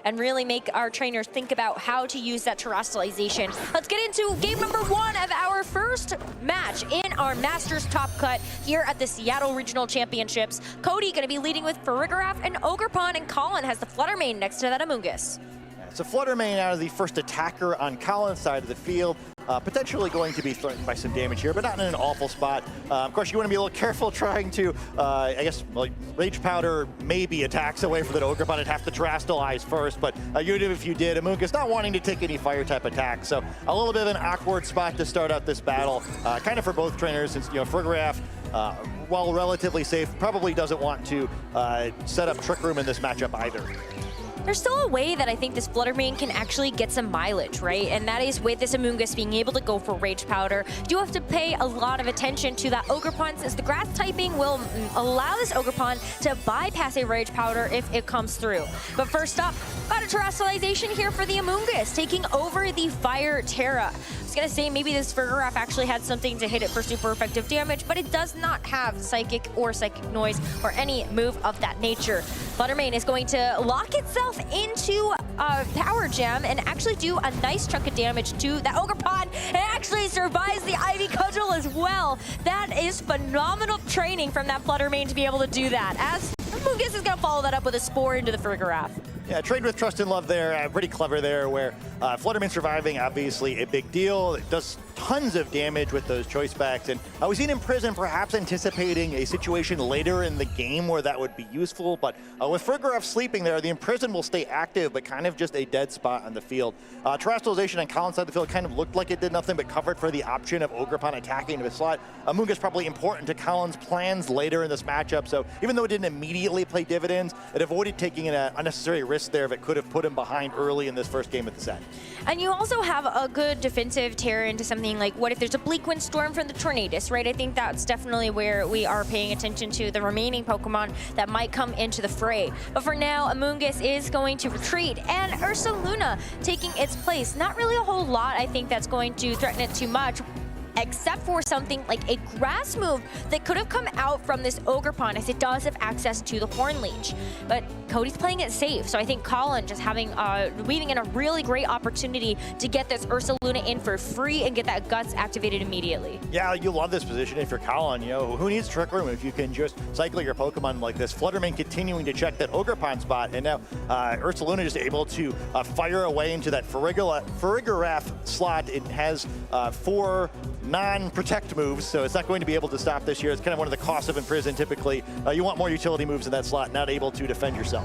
and really make our trainers think about how to use that terrestrialization. Let's get into game number 1 of our first match in our Masters Top Cut here at the Seattle Regional Championships. CODY going to be leading with Farigiraf and Ogerpon, and Collin has the Flutter main next to that Amoonguss. So Flutter main out of the first attacker on Collin's side of the field. Potentially going to be threatened by some damage here, but not in an awful spot. Of course, you want to be a little careful trying to, I guess, like, Rage Powder maybe attacks away from the Ogerpon and have to terrestrialize first, but even if you did, Amoonguss not wanting to take any fire type attacks. So a little bit of an awkward spot to start out this battle, kind of for both trainers, since, Farigiraf, while relatively safe, probably doesn't want to set up Trick Room in this matchup either. There's still a way that I think this Flutter main can actually get some mileage, right? And that is with this Amoonguss being able to go for Rage Powder. You do have to pay a lot of attention to that Ogerpon, since the grass typing will allow this Ogerpon to bypass a Rage Powder if it comes through. But first up, got a terrestrialization here for the Amoonguss, taking over the Fire Terra. I was gonna say maybe this Farigiraf actually had something to hit it for super effective damage, but it does not have Psychic or Psychic Noise or any move of that nature. Flutter main is going to lock itself into Power Gem and actually do a nice chunk of damage to that Ogerpon, and actually survives the Ivy Cudgel as well. That is phenomenal training from that Flutter main to be able to do that, as Amoonguss is going to follow that up with a Spore into the Farigiraf. Yeah, trade with Trust and Love there, pretty clever there, where Flutter main surviving, obviously a big deal. It does tons of damage with those choice backs, and we've seen Imprison perhaps anticipating a situation later in the game where that would be useful, but with Farigiraf sleeping there, the Imprison will stay active, but kind of just a dead spot on the field. Terrestrialization on Collin's side of the field kind of looked like it did nothing, but covered for the option of Ogerpon attacking into the slot. Amoonguss probably important to Collin's plans later in this matchup, so even though it didn't immediately play dividends, it avoided taking an unnecessary risk there if it could have put him behind early in this first game of the set. And you also have a good defensive tear into something like, what if there's a Bleak Wind Storm from the Tornadus, right? I think that's definitely where we are paying attention to the remaining Pokemon that might come into the fray. But for now, Amoonguss is going to retreat, and Ursaluna taking its place. Not really a whole lot, I think, that's going to threaten it too much, except for something like a grass move that could have come out from this Ogerpon, as it does have access to the Horn Leech. But CODY's playing it safe, so I think Collin just weaving in a really great opportunity to get this Ursaluna in for free and get that Guts activated immediately. Yeah, you love this position if you're Collin. Who needs Trick Room if you can just cycle your Pokemon like this? Flutter main continuing to check that Ogerpon spot, and now Ursaluna just able to fire away into that Farigiraf slot. It has 4 non-protect moves, so it's not going to be able to stop this year. It's kind of one of the costs of Imprison. Typically, you want more utility moves in that slot, not able to defend yourself.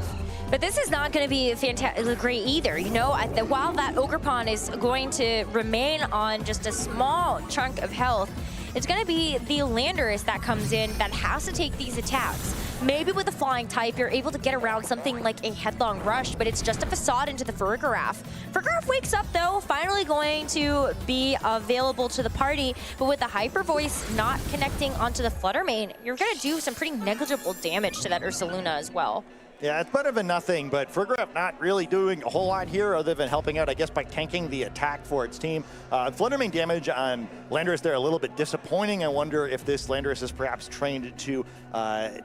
But this is not going to be fantastic, great either. While that Ogerpon is going to remain on just a small chunk of health, it's going to be the Landorus that comes in that has to take these attacks. Maybe with a flying type, you're able to get around something like a Headlong Rush, but it's just a facade into the Farigiraf. Farigiraf wakes up, though, finally going to be available to the party, but with the Hyper Voice not connecting onto the Flutter main, you're going to do some pretty negligible damage to that Ursaluna as well. Yeah, it's better than nothing, but Farigiraf not really doing a whole lot here other than helping out, I guess, by tanking the attack for its team. Flutter main damage on Landorus there a little bit disappointing. I wonder if this Landorus is perhaps trained to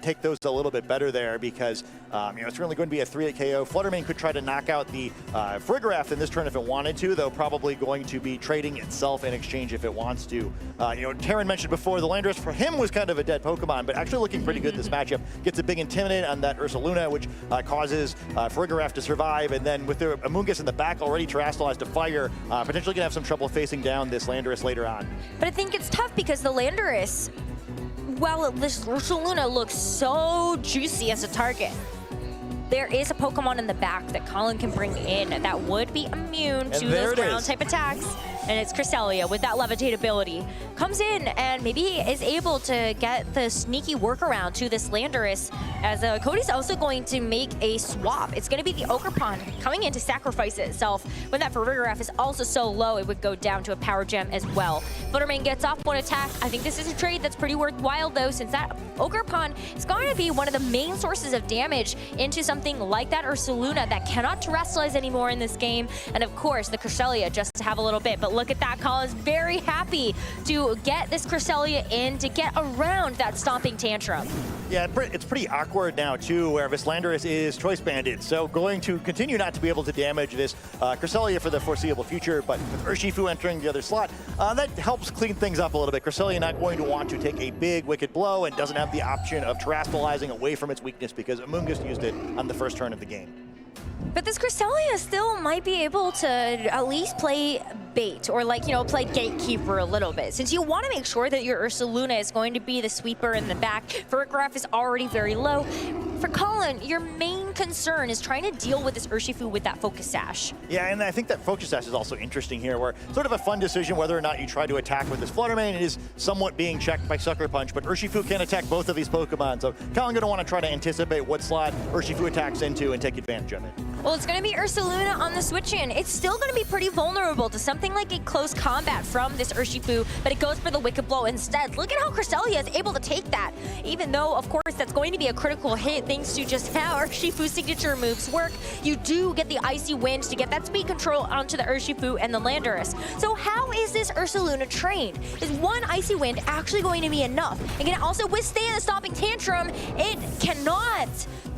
take those a little bit better there, because it's really going to be a 3-8 KO. Flutter main could try to knock out the Farigiraf in this turn if it wanted to, though probably going to be trading itself in exchange if it wants to. Taryn mentioned before, the Landorus for him was kind of a dead Pokemon, but actually looking pretty good this matchup. Gets a big Intimidate on that Ursaluna, which causes Farigiraf to survive, and then with the Amoonguss in the back already terrestrialized to fire, potentially gonna have some trouble facing down this Landorus later on. But I think it's tough because the Landorus, while this Ursaluna looks so juicy as a target, there is a Pokemon in the back that Collin can bring in that would be immune to those ground type attacks. And it's Cresselia with that Levitate ability. Comes in and maybe is able to get the sneaky workaround to this Landorus, as CODY's also going to make a swap. It's going to be the Ogerpon coming in to sacrifice itself. When that Farigiraf is also so low, it would go down to a Power Gem as well. Flutter main gets off one attack. I think this is a trade that's pretty worthwhile, though, since that Ogerpon is going to be one of the main sources of damage into something like that Ursaluna that cannot terrestrialize anymore in this game. And of course, the Cresselia just to have a little bit. But look at that, Collin's very happy to get this Cresselia in to get around that Stomping Tantrum. Yeah, it's pretty awkward now, too, where Vislandris is Choice Banded, so going to continue not to be able to damage this Cresselia for the foreseeable future, but with Urshifu entering the other slot, that helps clean things up a little bit. Cresselia not going to want to take a big Wicked Blow and doesn't have the option of terastallizing away from its weakness because Amoonguss used it on the first turn of the game. But this Cresselia still might be able to at least play bait or, like, you know, play gatekeeper a little bit, since you want to make sure that your Ursaluna is going to be the sweeper in the back. Farigiraf is already very low. For Collin, your main concern is trying to deal with this Urshifu with that Focus Sash. Yeah, and I think that Focus Sash is also interesting here, where sort of a fun decision whether or not you try to attack with this Flutter Mane. It is somewhat being checked by Sucker Punch, but Urshifu can attack both of these Pokemon, so Collin going to want to try to anticipate what slot Urshifu attacks into and take advantage of it. Well, it's going to be Ursaluna on the switch-in. It's still going to be pretty vulnerable to something like a close combat from this Urshifu, but it goes for the Wicked Blow instead. Look at how Cresselia is able to take that, even though, of course, that's going to be a critical hit thanks to just how Urshifu's signature moves work. You do get the Icy Wind to get that speed control onto the Urshifu and the Landorus. So how is this Ursaluna trained? Is one Icy Wind actually going to be enough? And can it also withstand the Stomping Tantrum? It cannot.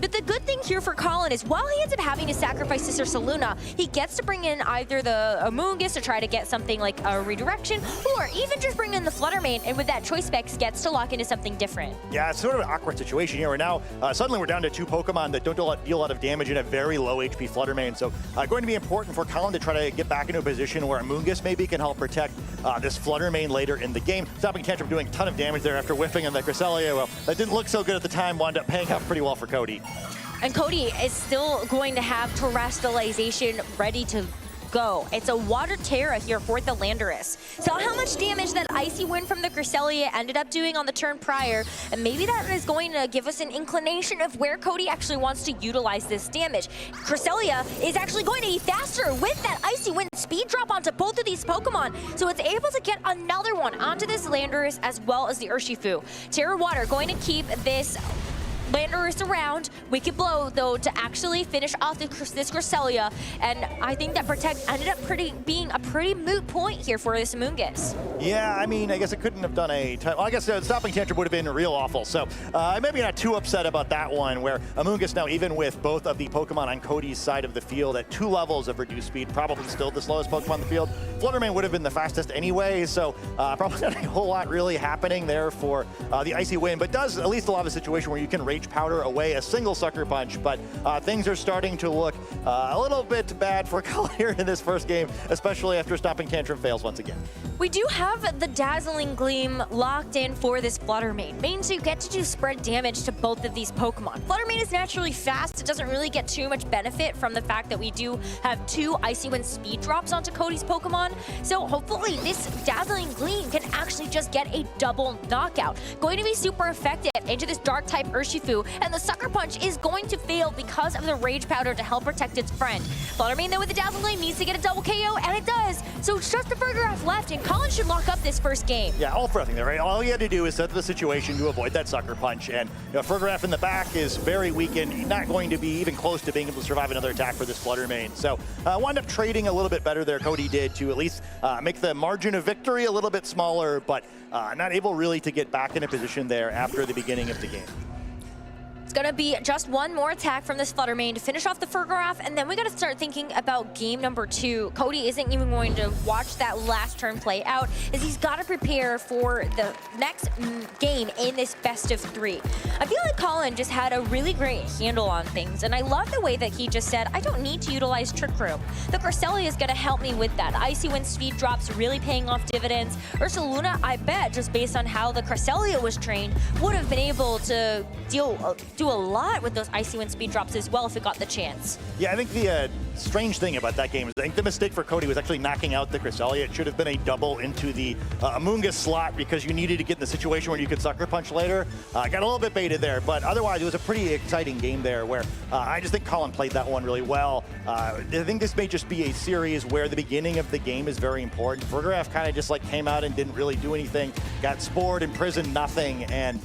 But the good thing here for Collin is while he ends up having to sacrifice this Ursaluna, he gets to bring in either the Amoonguss to try to get something like a redirection, or even just bring in the Flutter Mane, and with that Choice Specs gets to lock into something different. Yeah, it's sort of an awkward situation here where now suddenly we're down to two Pokemon that don't deal a lot of damage in a very low HP Flutter Mane. So going to be important for Collin to try to get back into a position where Amoonguss maybe can help protect this Flutter Mane later in the game. Stomping Tantrum doing a ton of damage there after whiffing on the Cresselia. Well, that didn't look so good at the time, wound up paying off pretty well for CODY. And CODY is still going to have Terastallization ready to go. It's a Water Terra here for the Landorus. So how much damage that Icy Wind from the Cresselia ended up doing on the turn prior, and maybe that is going to give us an inclination of where CODY actually wants to utilize this damage. Cresselia is actually going to be faster with that Icy Wind speed drop onto both of these Pokemon, so it's able to get another one onto this Landorus as well as the Urshifu. Terra Water going to keep this Landorus around. Wicked Blow, though, to actually finish off this Cresselia, and I think that Protect ended up being a pretty moot point here for this Amoonguss. Yeah, I mean, I guess it couldn't have done well, I guess Stomping Tantrum would have been real awful, so maybe not too upset about that one, where Amoonguss now, even with both of the Pokemon on CODY's side of the field at 2 levels of reduced speed, probably still the slowest Pokemon in the field. Flutter Mane would have been the fastest anyway, so probably not a whole lot really happening there for the Icy Wind, but does at least allow a situation where you can Rage Powder away a single Sucker Punch, but things are starting to look a little bit bad for COLLIN here in this first game, especially after Stomping Tantrum fails once again. We do have the Dazzling Gleam locked in for this Flutter Mane. Means you get to do spread damage to both of these Pokemon. Flutter Mane is naturally fast. It doesn't really get too much benefit from the fact that we do have 2 Icy Wind speed drops onto CODY's Pokemon. So hopefully this Dazzling Gleam can actually just get a double knockout. Going to be super effective into this Dark type Urshifu, and the Sucker Punch is going to fail because of the Rage Powder to help protect its friend. Flutter Mane, though, with the Dazzling Gleam needs to get a double KO, and it does. So it's just the Farigiraf left, and Collin should lock up this first game. Yeah, all for nothing there, right? All you had to do is set the situation to avoid that Sucker Punch, and Farigiraf in the back is very weak and not going to be even close to being able to survive another attack for this Flutter Mane. So wound up trading a little bit better there, CODY did, to at least make the margin of victory a little bit smaller, but not able really to get back in a position there after the beginning of the game. It's going to be just one more attack from this Flutter Mane to finish off the Farigiraf, and then we got to start thinking about game number 2. CODY isn't even going to watch that last turn play out, as he's got to prepare for the next game in this best of 3. I feel like Collin just had a really great handle on things, and I love the way that he just said, I don't need to utilize Trick Room. The Cresselia is going to help me with that. Icy Wind speed drops really paying off dividends. Ursaluna, I bet, just based on how the Cresselia was trained, would have been able to do a lot with those Icy Wind speed drops as well if it got the chance. Yeah, I think the strange thing about that game is I think the mistake for CODY was actually knocking out the Cresselia. It should have been a double into the Amoonguss slot because you needed to get in the situation where you could Sucker Punch later. Got a little bit baited there, but otherwise it was a pretty exciting game there where I just think Collin played that one really well. I think this may just be a series where the beginning of the game is very important. Farigiraf kind of just like came out and didn't really do anything, got spored, imprisoned, nothing, and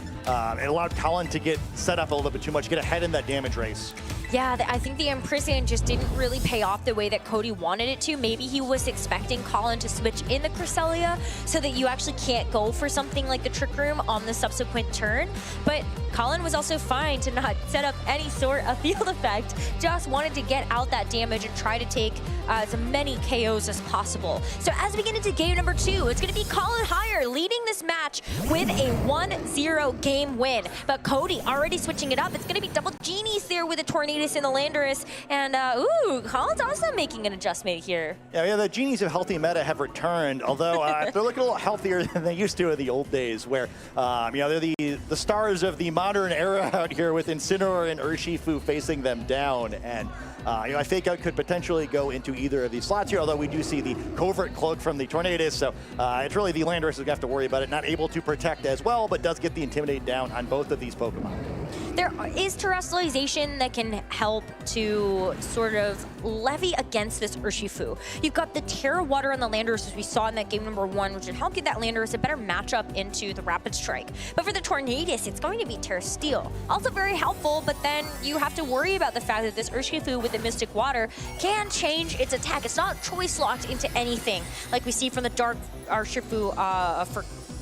it allowed Collin to get set up a little bit too much, get ahead in that damage race. Yeah, I think the Imprison just didn't really pay off the way that CODY wanted it to. Maybe he was expecting Collin to switch in the Cresselia so that you actually can't go for something like the Trick Room on the subsequent turn. But COLLIN was also fine to not set up any sort of field effect, just wanted to get out that damage and try to take as many KOs as possible. So as we get into game number 2, it's going to be COLLIN HEIER leading this match with a 1-0 game win. But CODY already switching it up. It's going to be double genies there with the Tornadus and the Landorus. And ooh, COLLIN's also making an adjustment here. Yeah, the genies of healthy meta have returned, although they're looking a little healthier than they used to in the old days, where they're the stars of the modern era out here with Incineroar and Urshifu facing them down. And I fake out could potentially go into either of these slots here, although we do see the covert cloak from the Tornadus, so it's really the Landorus who's going to have to worry about it. Not able to protect as well, but does get the Intimidate down on both of these Pokemon. There is terrestrialization that can help to sort of levy against this Urshifu. You've got the Terra Water on the Landorus, as we saw in that game number 1, which would help give that Landorus a better matchup into the Rapid Strike. But for the Tornadus, it's going to be Terra Steel. Also very helpful, but then you have to worry about the fact that this Urshifu with the Mystic Water can change its attack. It's not choice locked into anything, like we see from the Dark Urshifu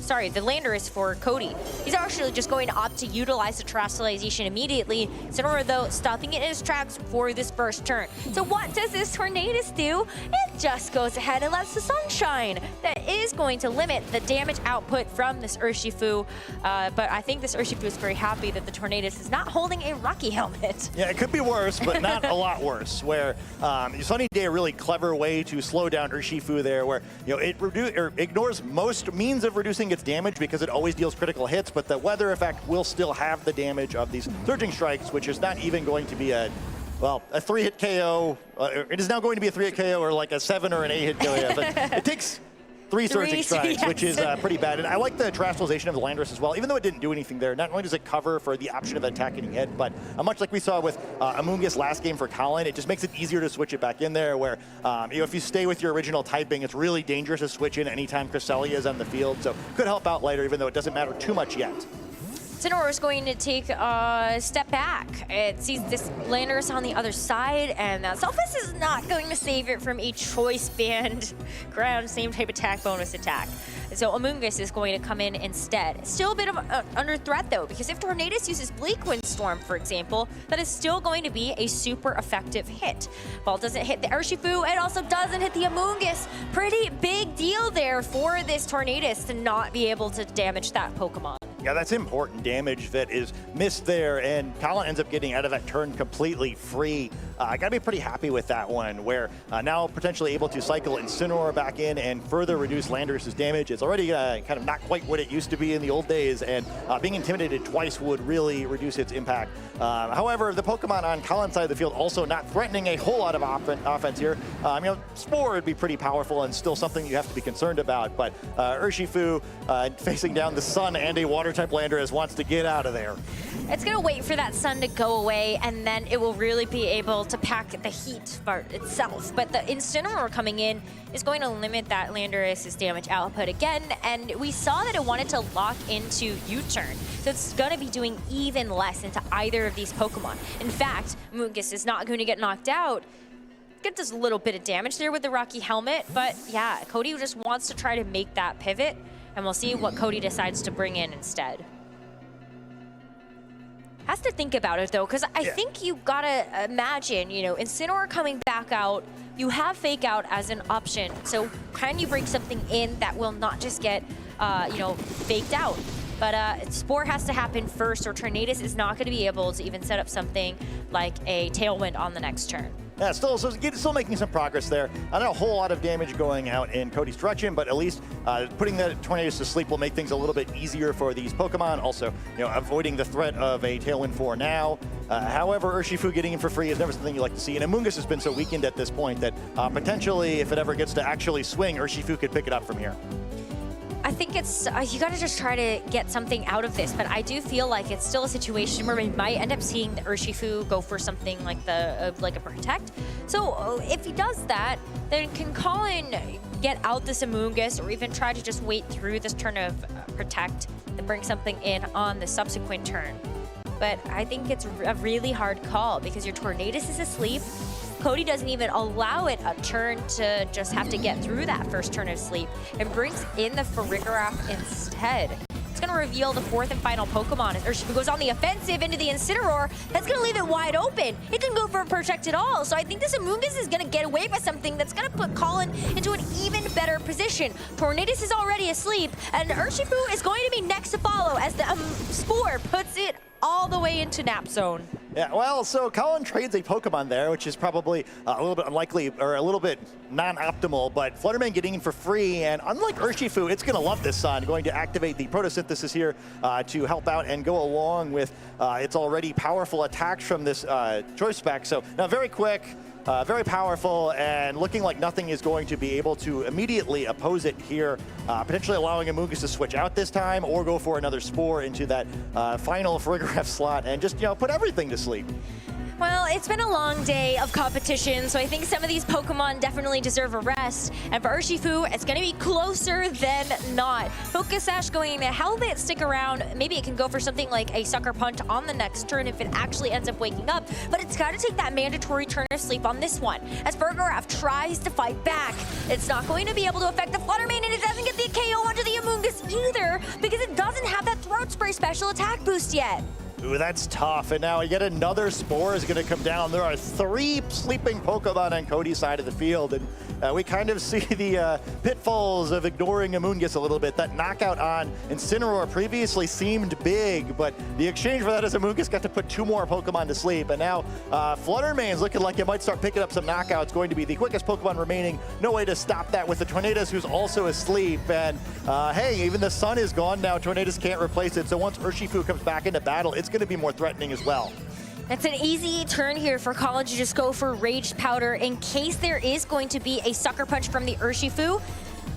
the Landorus for CODY. He's actually just going to opt to utilize the terrestrialization immediately. Incineroar, though, stopping it in his tracks for this first turn. So what does this Tornadus do? It just goes ahead and lets the sun shine. That is going to limit the damage output from this Urshifu, but I think this Urshifu is very happy that the Tornadus is not holding a Rocky helmet. Yeah, it could be worse, but not a lot worse, where Sunny Day, a really clever way to slow down Urshifu there, where it ignores most means of reducing its damage because it always deals critical hits, but the weather effect will still have the damage of these Surging Strikes, which is not even going to be a 3-hit KO. It is now going to be a 3-hit KO or like a 7 or an 8-hit KO, but it takes 3 Surging Strikes, yes. which is pretty bad. And I like the terrestrialization of the Landorus as well, even though it didn't do anything there. Not only does it cover for the option of attack getting hit, but much like we saw with Amoonguss last game for COLLIN, it just makes it easier to switch it back in there, where if you stay with your original typing, it's really dangerous to switch in anytime Cresselia is on the field, so could help out later, even though it doesn't matter too much yet. Incineroar is going to take a step back. It sees this Landorus on the other side, and Selphus is not going to save it from a choice band ground, same type attack, bonus attack. So Amoonguss is going to come in instead. Still a bit of under threat, though, because if Tornadus uses Bleak Windstorm, for example, that is still going to be a super effective hit. Ball doesn't hit the Urshifu, it also doesn't hit the Amoonguss. Pretty big deal there for this Tornadus to not be able to damage that Pokemon. Yeah, that's important damage that is missed there, and COLLIN ends up getting out of that turn completely free. I gotta be pretty happy with that one, where now potentially able to cycle Incineroar back in and further reduce Landorus' damage. It's already kind of not quite what it used to be in the old days, and being intimidated twice would really reduce its impact. However, the Pokemon on COLLIN's side of the field also not threatening a whole lot of offense here. Spore would be pretty powerful and still something you have to be concerned about, but Urshifu facing down the sun and a Water-type Landorus wants to get out of there. It's going to wait for that sun to go away, and then it will really be able to pack the heat part itself. But the Incineroar coming in is going to limit that Landorus' damage output again, and we saw that it wanted to lock into U-turn. So it's going to be doing even less into either of these Pokemon. In fact, Amoonguss is not going to get knocked out. It does a little bit of damage there with the Rocky Helmet, but yeah, CODY just wants to try to make that pivot, and we'll see what CODY decides to bring in instead. Has to think about it, though, because I think you gotta imagine, Incineroar coming back out, you have Fake Out as an option, so can you bring something in that will not just get, faked out? But Spore has to happen first, or Tornadus is not gonna be able to even set up something like a Tailwind on the next turn. Yeah, still making some progress there. Not a whole lot of damage going out in CODY's direction, but at least putting the Tornadus to sleep will make things a little bit easier for these Pokemon. Also, avoiding the threat of a Tailwind for now. However, Urshifu getting in for free is never something you like to see, and Amoonguss has been so weakened at this point that potentially, if it ever gets to actually swing, Urshifu could pick it up from here. I think it's, you gotta just try to get something out of this, but I do feel like it's still a situation where we might end up seeing the Urshifu go for something like a Protect. So if he does that, then can COLLIN get out this Amoonguss, or even try to just wait through this turn of Protect and bring something in on the subsequent turn. But I think it's a really hard call because your Tornadus is asleep. CODY doesn't even allow it a turn to just have to get through that first turn of sleep and brings in the Farigiraf instead. It's going going to reveal the fourth and final Pokemon. As Urshifu goes on the offensive into the Incineroar, that's going to leave it wide open. It can go for a Protect at all. So I think this Amoonguss is going to get away with something that's going to put COLLIN into an even better position. Tornadus is already asleep, and Urshifu is going to be next to follow as the Spore puts it all the way into nap zone. Yeah, well, so COLLIN trades a Pokemon there, which is probably a little bit unlikely or a little bit non-optimal, but Flutterman getting in for free, and unlike Urshifu, it's going to love this sun, going to activate the Photosynthesis here to help out and go along with its already powerful attacks from this choice spec. So now very quick, very powerful, and looking like nothing is going to be able to immediately oppose it here, potentially allowing Amoonguss to switch out this time or go for another Spore into that final Farigiraf slot and just, put everything to sleep. Well, it's been a long day of competition, so I think some of these Pokemon definitely deserve a rest. And for Urshifu, it's going to be closer than not. Focus Sash going to help it stick around. Maybe it can go for something like a Sucker Punch on the next turn if it actually ends up waking up. But it's got to take that mandatory turn of sleep on this one. As Farigiraf tries to fight back, it's not going to be able to affect the Fluttermane, and it doesn't get the KO onto the Amoonguss either because it doesn't have that Throat Spray special attack boost yet. Ooh, that's tough. And now yet another Spore is going to come down. There are 3 sleeping Pokemon on CODY's side of the field. And we kind of see the pitfalls of ignoring Amoonguss a little bit. That knockout on Incineroar previously seemed big, but the exchange for that is Amoonguss got to put 2 more Pokemon to sleep. And now Fluttermane's looking like it might start picking up some knockouts. Going to be the quickest Pokemon remaining. No way to stop that with the Tornadus, who's also asleep. And hey, even the sun is gone now. Tornadus can't replace it. So once Urshifu comes back into battle, it's going to be more threatening as well. It's an easy turn here for COLLIN to just go for Rage Powder in case there is going to be a Sucker Punch from the Urshifu.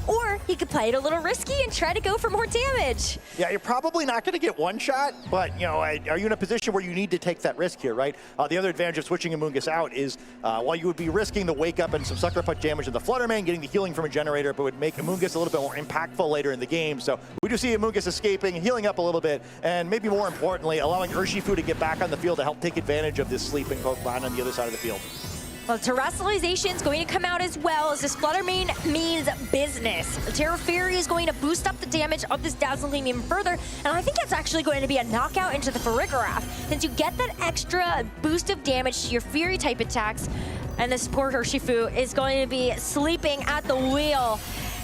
Or he could play it a little risky and try to go for more damage. Yeah, you're probably not going to get one shot, but, are you in a position where you need to take that risk here, right? The other advantage of switching Amoonguss out is while you would be risking the wake up and some Sucker Punch damage to the Fluttermane, getting the healing from a generator, but would make Amoonguss a little bit more impactful later in the game. So we do see Amoonguss escaping, healing up a little bit, and maybe more importantly, allowing Urshifu to get back on the field to help take advantage of this sleeping Pokemon on the other side of the field. Well, Terrestrialization is going to come out as well, as this Fluttermane means business. Terra Fury is going to boost up the damage of this Dazzling Gleam even further, and I think it's actually going to be a knockout into the Farigiraf, since you get that extra boost of damage to your Fury type attacks, and this poor Urshifu is going to be sleeping at the wheel.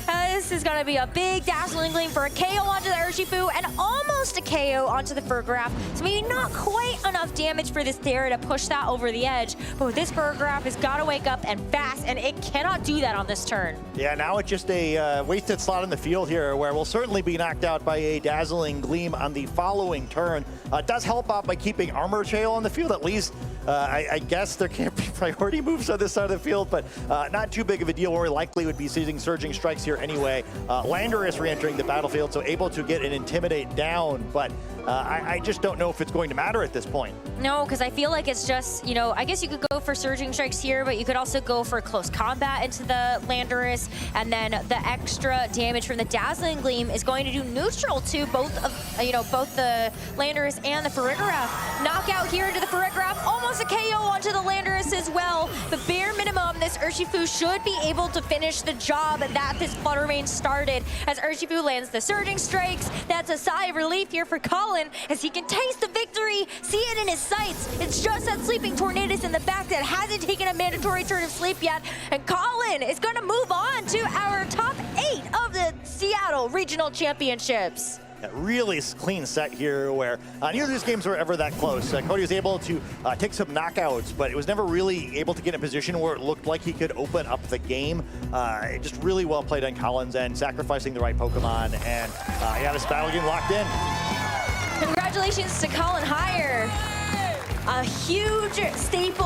This is going to be a big Dazzling Gleam for a KO onto the Urshifu and almost a KO onto the Farigiraf. So maybe not quite enough damage for this Terra to push that over the edge. But this Farigiraf has got to wake up and fast, and it cannot do that on this turn. Yeah, now it's just a wasted slot in the field here where we'll certainly be knocked out by a Dazzling Gleam on the following turn. It does help out by keeping Armor Trail on the field at least. I guess there can't be priority moves on this side of the field, but not too big of a deal. Where we likely would be seeing Surging Strikes here anyway. Landorus re-entering the battlefield, so able to get an Intimidate down, but I just don't know if it's going to matter at this point. No, because I feel like it's just, I guess you could go for Surging Strikes here, but you could also go for Close Combat into the Landorus, and then the extra damage from the Dazzling Gleam is going to do neutral to both of, both the Landorus and the Farigiraf. Knockout here into the Farigiraf, almost a KO onto the Landorus as well. The bare minimum, this Urshifu should be able to finish the job that this Fluttermane started. As Urshifu lands the Surging Strikes, that's a sigh of relief here for COLLIN as he can taste the victory, see it in his sights. It's just that sleeping Tornadus in the back that hasn't taken a mandatory turn of sleep yet, and COLLIN is going to move on to our top 8 of the Seattle Regional Championships. A really clean set here where neither of these games were ever that close. CODY was able to take some knockouts, but it was never really able to get in a position where it looked like he could open up the game. Just really well played on Collin's end, sacrificing the right Pokemon, and yeah, this battle game locked in. Congratulations to COLLIN HEIER. A huge staple